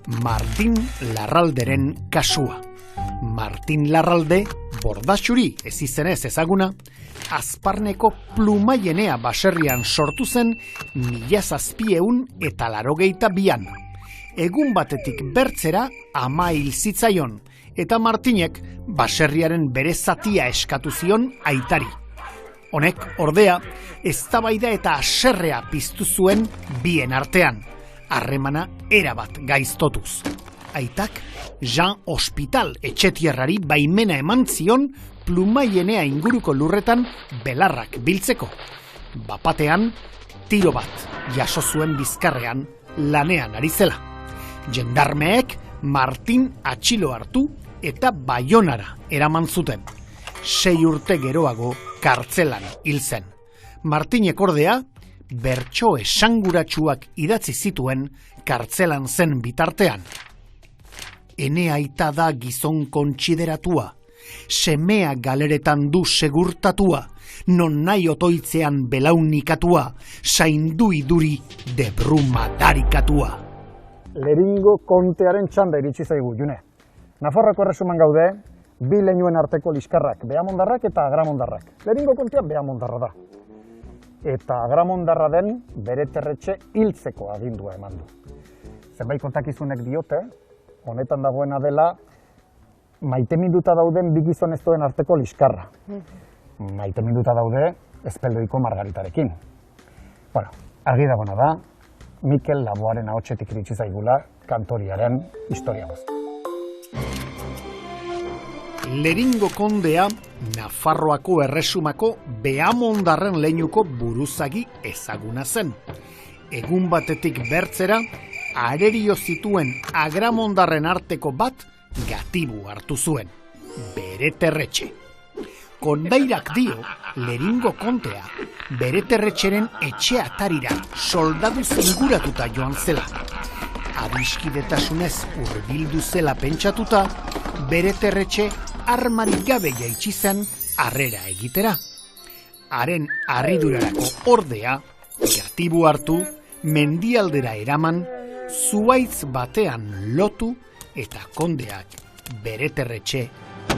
Martin Larralderen kasua. Martin Larralde, Bordaxuri ez izenez ezaguna, Azparneko Plumaienea baserrian sortu zen 1782an. Egun batetik bertzera ama hil zitzaion, eta Martinek baserriaren bere zatia eskatu zion aitari. Honek, ordea, eztabaida eta haserrea piztu zuen bien artean, harremana erabat gaiztotuz. Aitak Jean Hospital etxetierrari baimena eman zion Plumaienea inguruko lurretan belarrak biltzeko. Bapatean, tiro bat jaso zuen bizkarrean lanean ari zela. Jendarmeek Martin atxilo hartu eta Baionara eraman zuten. 6 urte geroago kartzelan hil zen. Martinek ordea, bertso esanguratsuak idatzi zituen kartzelan zen bitartean. Ene aita da gizon kontsideratua, semea galeretan du segurtatua, non nahi otoitzean belaunikatua, zaindu iduri debruma darikatua. Leringo kontearen txanda iritsi zaigu, June. Nafarroako erresuman gaude, bi leinuen arteko liskarrak, Beamondarrak eta Agramondarrak. Leringo kontean Beamondarra da. Eta Agramondarra den bere terretxe hiltzeko agindua eman du. Zenbait kontakizunek diote, honetan dagoena dela, maiteminduta dauden bi gizonezkoen arteko liskarra. Maiteminduta daude Espeldoiko Margaritarekin. Bueno, argi dagoena da, Mikel Laboaren ahotsetik iritsi zaigula kantoriaren historia guztia. Leringo kondea Nafarroako erresumako Beamondarren leinuko buruzagi ezaguna zen. Egun batetik bertzera, arerio zituen Agramondarren arteko bat gatibu hartu zuen, bere terretxe. Kondairak dio, Leringo kontea, bere terretxeren etxe atarira soldaduz inguratuta joan zela. Adiskidetasunez hurbildu zela pentsatuta, bere terretxe armarik gabe jaitsi zen harrera egitera. Haren harridurarako ordea, gatibu hartu, mendialdera eraman, zuhaitz batean lotu eta kondeak bere terretxe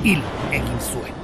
hil egin zuen.